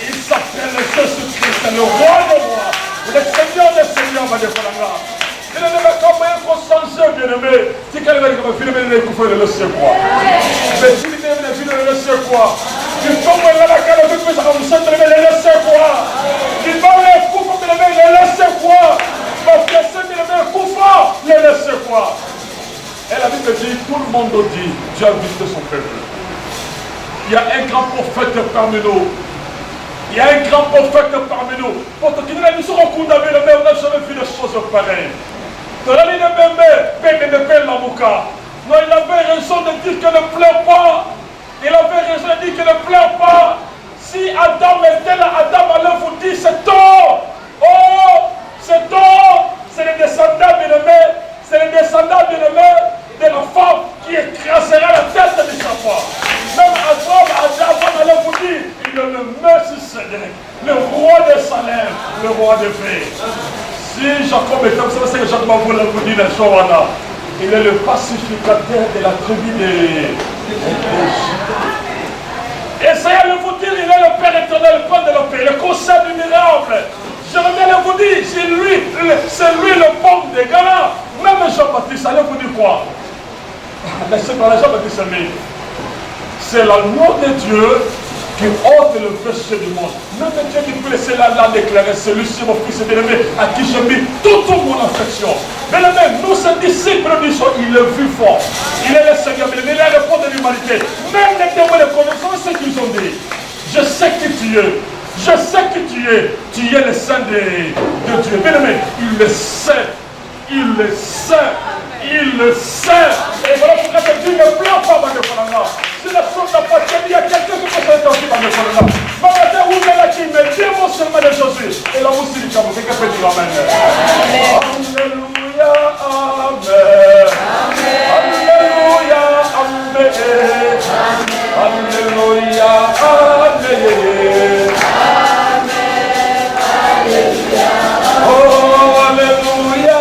il s'appelle Jésus-Christ, le roi des rois, le Seigneur des seigneurs va défendre là. Il ne va pas comment changer, bien-aimé. Si quelqu'un va filmer les coups, il le sait quoi. Mais si il ne le sait quoi. Il faut que la cale de plus, ça va vous sentir, mais il le sait quoi. Il va les coups, mais il le sait quoi. Parce que c'est bien-aimé, coup fort, il le sait quoi. Et la Bible dit, tout le monde dit, Dieu a visité son peuple. Il y a un grand prophète parmi nous. Il y a un grand prophète parmi nous. Pour que nous serons condamnés, on n'a jamais vu des choses pareilles. Non, il avait raison de dire qu'elle ne pleure pas. Il avait raison de dire qu'elle ne pleure pas. Si Adam était là, Adam allait vous dire c'est tort. Oh, c'est tort. C'est le descendant bien-aimé. C'est le descendant bien-aimé de la femme qui écrasera la tête de Jacob. Même Adam allait vous dire il est le Messie-Sédèque, le roi de Salem, le roi de paix. Si Jacob est comme ça, c'est que Jacob voulait vous dire les choses là. Il est le pacificateur de la tribu des essayez de vous dire, il est le Père éternel, le Père de la paix, le conseil du miracle. Jérémie vous dit, c'est lui le pomme des Ghana. Même Jean-Baptiste, allez vous dire quoi? Laissez-moi Jean-Baptiste, c'est l'agneau de Dieu qui ôte le péché du monde. Même Dieu qui peut laisser là déclarer, celui-ci mon fils bien-aimé à qui j'ai mis toute mon affection. Bien-aimé, nous ces disciples du son, il est vivant. Il est le Seigneur, il est le fond de l'humanité. Même les témoins de connaissance, ce qu'ils ont dit. Je sais qui tu es. Je sais qui tu es. Tu es le Saint de Dieu. Bien-aimé, il le sait. Il le sait. Il le sait. Et voilà pourquoi Dieu ne pleure pas dans le Colonna. Si la chose n'a pas tenu, il y a quelqu'un qui peut s'être aussi dans le Colonna. Matin, où est là qui me dit seulement de Jésus. Et là aussi, quelqu'un peut dire Amen. Alléluia, Amen. Alléluia, Amen. Alléluia, Amen. Oh, Alléluia.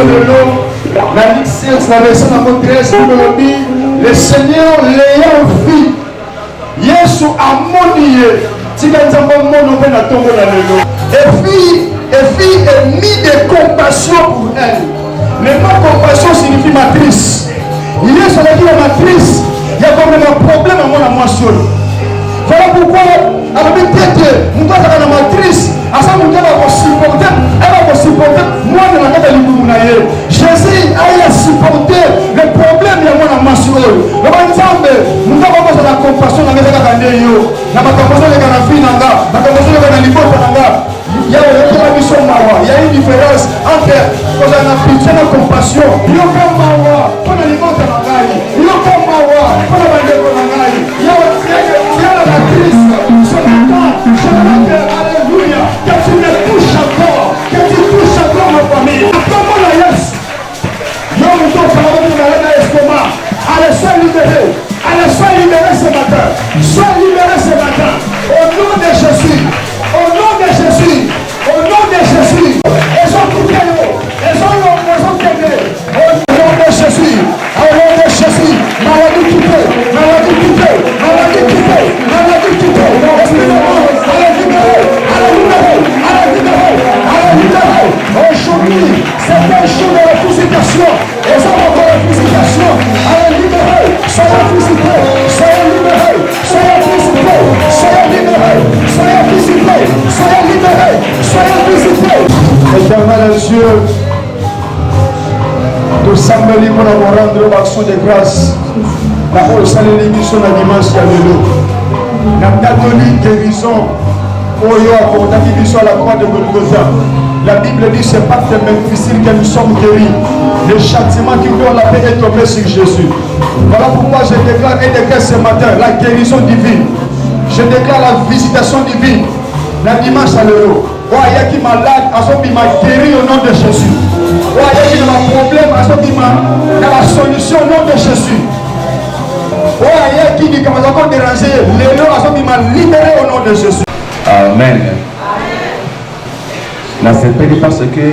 de l'eau, la Ligue 16, la version de la 13, le Seigneur l'ayant vu, Yesu amonié, et fille est mis de compassion pour elle. Le mot compassion signifie matrice. Il est sur la matrice, il y a comme un problème à mon seul. Voilà pourquoi, à la même tête, nous avons la matrice, à ça nous devons supporter, elle va supporter, moi de la tête de Jésus a supporté le problème de mon seul. Le ensemble, nous avons la compassion dans les gens. La compassion de la fille, la compassion de la liberté. Il y a une différence entre quand on a pitié et la compassion. Il y a comme mawa, quand on a l'immense à la il y a comme mawa, quand on a l'immense il y a la crise. Ce matin, je veux dire, alléluia, que tu me touches encore, que tu touches encore ma famille. Comment la yes? Yo, nous sommes parlés de la l'estomac. Allez, sois libéré. Allez, sois libéré ce matin. Sois libéré ce matin. Au nom de Jésus. Au nom de Jésus. Au nom de Jésus. Elles ont tout gagné. Elles ont gagné. Au nom de Jésus. Au nom de Jésus. Maladie quittée. Maladie quittée. Maladie quittée. Maladie quittée. Excusez-moi. Allez libérer. Allez libérer. Allez libérer. Allez libérer. Aujourd'hui, c'est un jour de la purification. Elles ont encore la purification. Allez libérer. Soyez purifiés. Soyez libérés. Soyez purifiés. Soyez libérés. Soyez purifiés. Soyez libérés. Soyez purifiés. Éternel Dieu, nous sommes libres pour nous rendre l'action de grâce. D'abord, salut l'émission de dimanche à vélo. La catholique guérison, pour y avoir à la croix de Golgotha. La Bible dit c'est pas tellement difficile que nous sommes guéris. Le châtiment qui donne la paix est tombé sur Jésus. Voilà pourquoi je déclare et déclare ce matin la guérison divine. Je déclare la visitation divine. La dimanche à l'euro. Il y a qui malade, il m'a guéri au nom de Jésus. Il y a qui a un problème, il m'a la solution au nom de Jésus. Il y a qui dit qu'il m'a encore dérangé, il m'a libéré au nom de Jésus. Amen. Là, c'est pas parce que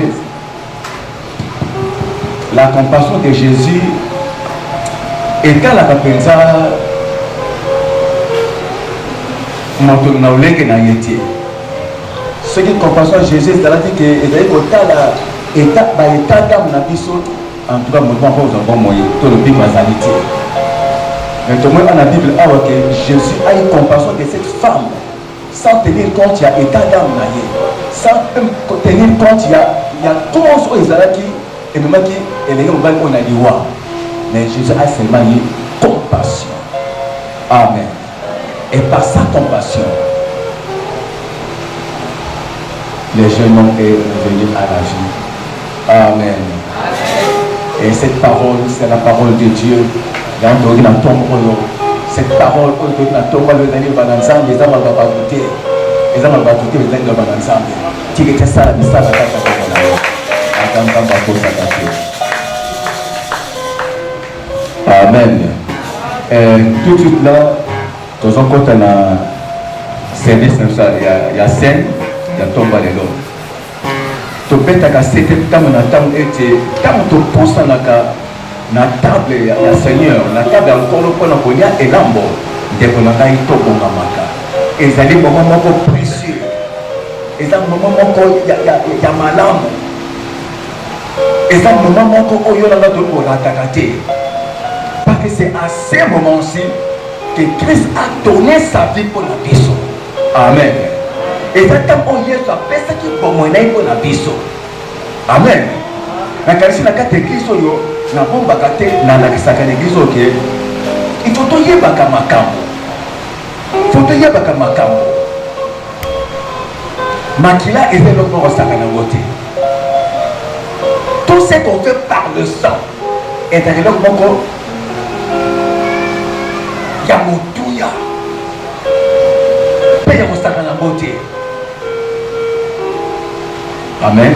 la compassion de Jésus est à la capenza ce qui est compassion de Jésus, c'est-à-dire que l'état d'âme n'a pas en tout cas, nous avons moyen tout le pays mazalité. Mais tout le monde dans la Bible a que Jésus a eu compassion de cette femme sans tenir compte il y a état d'âme sans tenir compte il y a tout le monde qui et même qui est les gens on a dit ouais. Mais Jésus a seulement eu compassion. Amen. Et par sa compassion, les jeunes ont été revenus à la vie. Amen. Et cette parole, c'est la parole de Dieu. Cette parole, Amen. Tout de suite là, dans un côté, on a service, il y a scène, il y a tombe à l'élo. Tu peux être à cette étape, quand tu penses na table ya Seigneur, na table encore le point qu'on y a et l'ambo, dès qu'on a eu tout bon amaka. Et ça les moments moins précieux. Et ça moment moins il y a malam. Et ça moment moins qu'on y a là de pour l'attaquer. Parce que c'est à ces moments-ci que Christ a donné sa vie pour la biso. Amen. Et ça quand on y est, ça fait ce qui est bon pour la biso. Amen. Na kanisa na kate Kristo yo na bomba kate na nakisaka l'église OK. Il faut to yebaka makambo. Faut to yebaka makambo. Makila et le mort sakana wote. Tout ce qu'on fait par le sang est dans le moko ya mutuya. Paye mo sakana wote. Amen.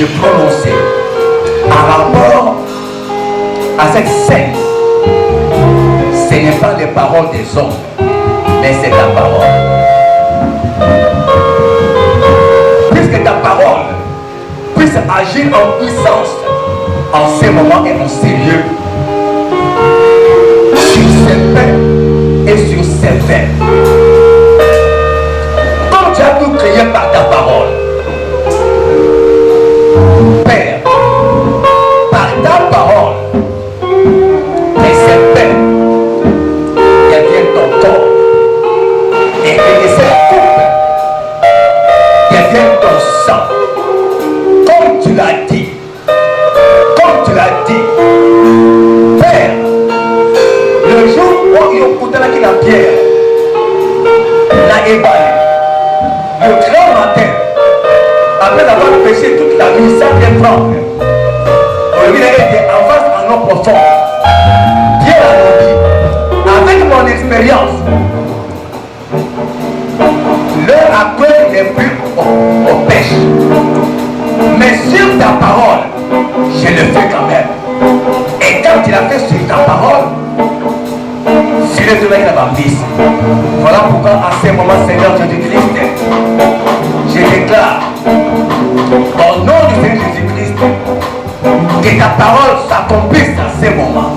de prononcer en rapport à cette scène. Ce n'est pas les paroles des hommes, mais c'est ta parole. Puisque ta parole puisse agir en puissance en ces moments et en ces lieux, sur ces faits et sur ces faits. Comme tu as tout créé par ta parole, Père, par ta parole, et ces faits deviennent ton corps, et que cette coupe devienne ton sang, comme tu l'as dit. Comme tu l'as dit, Père, le jour où il y a la pierre, l'a éballé, le grand matin, après avoir péché toute la nuit sans bien prendre, il a été en face en eau profonde. Dieu a dit, avec mon expérience, l'heure actuelle n'est plus au pêche. Mais sur ta parole, je le fais quand même. Et quand tu l'as fait sur ta parole, c'est le domaine de la bambise. Voilà pourquoi à ce moment, Seigneur Jésus-Christ, je déclare, au nom du Seigneur Jésus-Christ, que ta parole s'accomplisse à ce moment.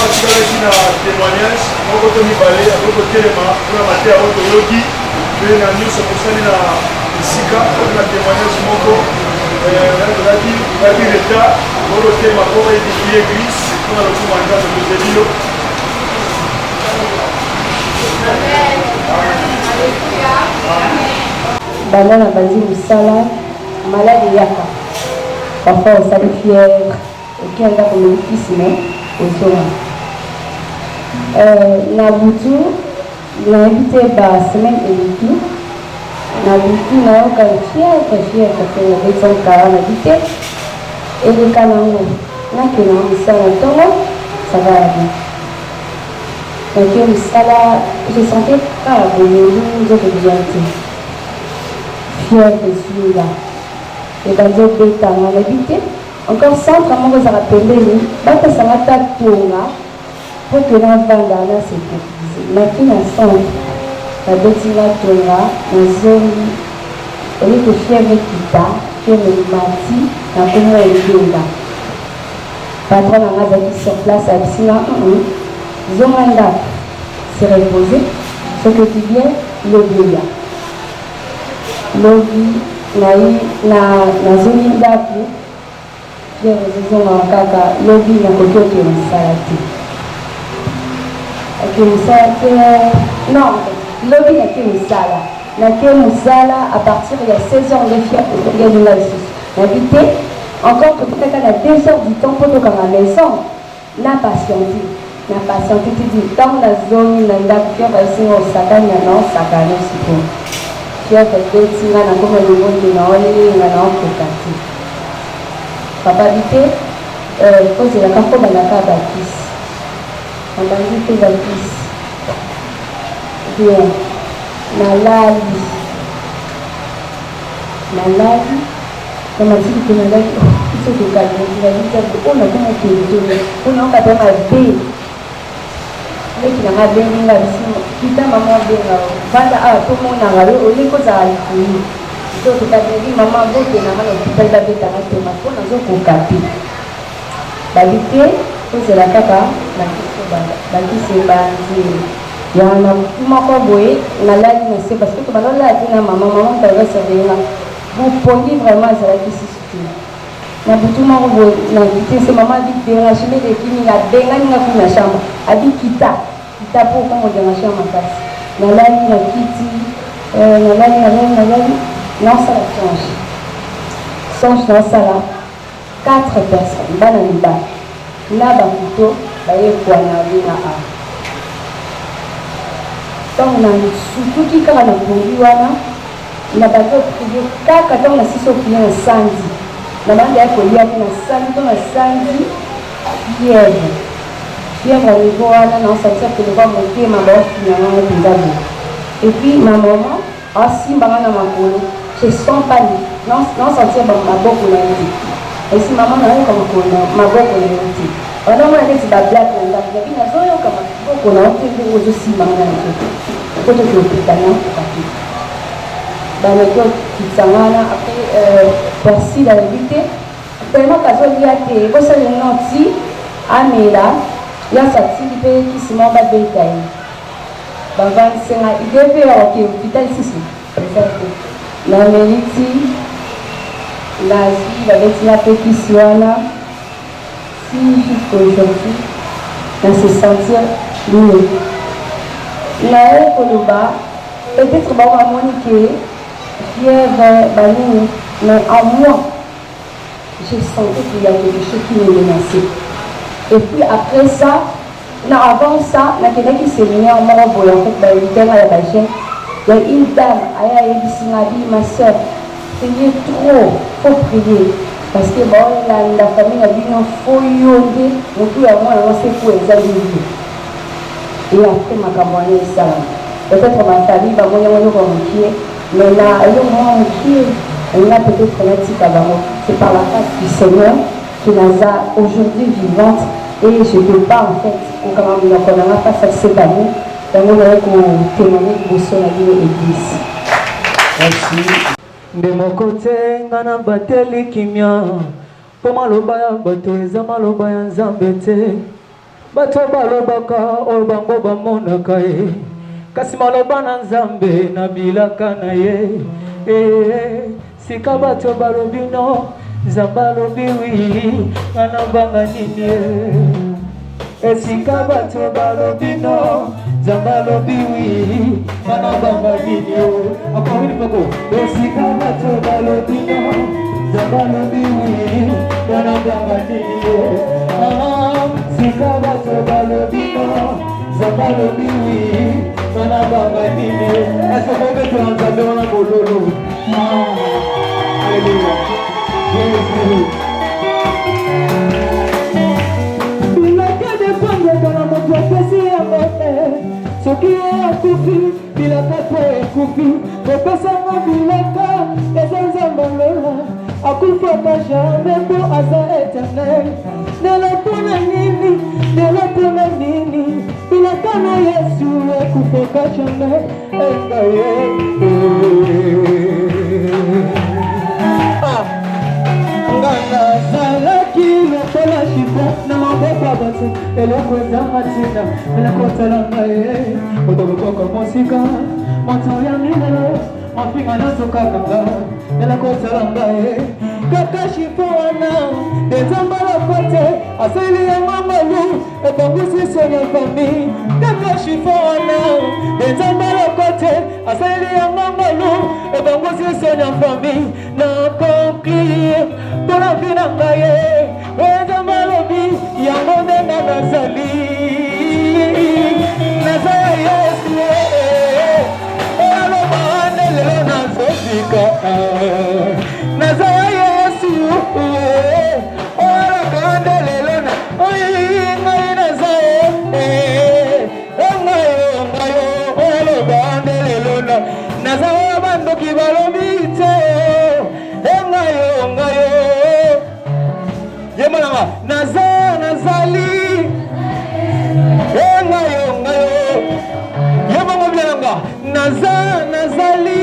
batikalaki na témoignage moko to mibale akokotelema mpona mateya oyo toyoki mpe na nyonso kosali na esika na témoignage moko ezalaki leta okotelema mpo baedifie église mpona lokumu nzambe tozelilo banda na bandi mosala malade yaka parfois osali fièvre okenda komekisime ozonga na butu nayebi te basemaine eleki na butu nayoka fièvre te na 240 nabi te eleka nango nakena mosala ntongo ça va ya bien nake mosala je sentais kaka boyeli nzoto bien te fièvre esuila ebandi obetanga nayebi te encore centre moko ezaka pembeni bapesanga ta tonga mpo ke navanda na sécurize naki na centre babetinga tonga nazongi elike fièvre kita fièvre mati nakomwa ebenga patron nanga azalaki sur place abisinga zonga ndako se reposer soki oti bien lobi oya lobi nazongi ndako fièvre ezozongaka kaka lobi nakoki oke mosala te ake mosala te non lobi nake mosala à partir ya 16h nde fièvre ezolinga lisusu nabi te encore tokitaka na 2h du temps mpo tokanga maison na patiente te di ntango nazongi na ndako fièvre esinga osakani ya naosakana sikoyo fièvre ebetinga nakoma libongi naolinga naokoka te papa bite kozelaka mpo bandaka bakisi nabandi mpe bakisi bien nalali na matiki mpe nalali isokokaliabisabi oyo nakoma kelitone mpona okata mabe leki nanga abenginga bisimo kita mama abenga vanda awa tomonanga yo oleki ozala likulu so tokabeli mama botenanga na hôpital babetanga tema mpo nazokoka te babi te kozela kaka na biso bakisi banzeli yana moko boye nalali na se parce que tobalolala te na mama ntaoreservenga bopongi vraiment ezalaki sisu te na butu moko boye na vite se mama abidérangime lekini abenganinga kui na chambre abikita kita mpo okongodenga makasi nalali na kiti nalali naosala songe naosala 4 personnes bana mibali na bakuto bayekwana bina a ntango na sutuki kaka na pongi wana na bato priye kaka ntango na sisi oprie na sandi na banda ya kolia te na sandi to na sandi fièvre niveau wana naosalisa kelekwa motema baofinanga mpenza bo epuis ma maman asimbanga na makolo je sens pas naosentir maboko na ye te esi mama nayoka maboko na ye te wanamona neti bablake na ndako yabi nazoyoka maboko na yo te ndenge ozosimbanga na nzoto po toki opetana okate banaki okitsangana apres persile alobi te vraiment kazolia te ekosali noti amela yasa tili mpe kisi moko babeta ye bavandisenga ideve aoke hôpital sisi na meliti nazwi babetina mpe kisi wana si jusqu'aujourd'hui na se sentir mieux naye koloba peut-être bakamoni ke fièvre banini mais en moi j'ai senti qu'il y a quelque chose qui me menaçait et puis après ça avant ça nakendaki séminaire moko boye en fait baelitenga ya bagene il y a une dame aya ayebisinga bi ma soeur priez trop faut prier parce que la famille na bino fo yo nde motu ya mwana waseku ezali vie et après makambo wana esalama peut-être ma famille bango yango nyoko mokie mais na eloko mwa mokie elinga peut-être natika bango c'est par la grâce du Seigneur qui naza aujourd'hui vivante et je ne peux pas en fait kokamamina konanga face à cette année yango naye kotémoigner liboso na bino église. Merci. Nde moko te nga na bateli kimia mpo maloba ya bato eza maloba ya nzambe te bato balobaka oyo bango bamonaka ye kasi maloba na nzambe na bilaka na ye sika bato balobi no nzambe alobi wi ngana banga nini ye esika bato balobi no nzambe alobi wi ngana banga nini ye akawilipako esika bato balobi no nzambe alobi wi ngana banga nini ye sika bato balobi no nzambe alobi wi ngana banga nini ye ese mobetela nzambe wana bololo Hallelujah. Bilaka de kwanga kana moto apesi ya mote soki akufi bilaka po ekufi kopesanga bilaka eza nzambe lola akufaka jamais mpo aza éternel lelo mpona nini lelo mpona nini bilaka na yesu ekufaka jamais engaye nazalaki lokola shifo na maboko ya bato eloko eza matina elakotala ngai moto bokoka mosika moto ya minelo mafinga nazokakanga elakotala ngai kaka shifo wana ezambala kote asali yango malu ebongusi sonya fami kaka shifo wana ezambala kote asali yango malu ebongusi sonya fami na conclure mpona vina ngai eza malobi yango ndenge nazali naza ya yesu aloba ane lelo nazofika naza ya yesu aloba ane lelo na ngai naza ngayo aloba ane lelo na naza ya bandoki balobi te ngayo yemonanga nazali ngayo yemongo biananga nazali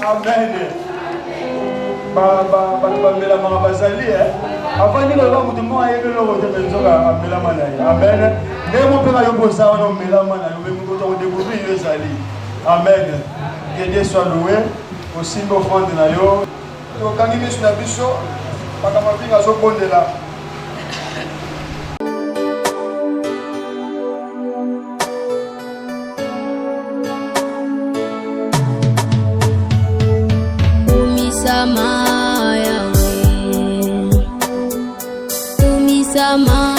Amen. Bamela manga bazali afandi ko ba mutu mo ayebe loko te benzoka amela mana amen ndemo pe ngayo bosa wana omela mana yo même ko to découvrir yo zali amen que Dieu soit loué aussi bo fond na yo to kangi misu na biso paka mapinga zo bondela Sama Yahweh, Tumi sama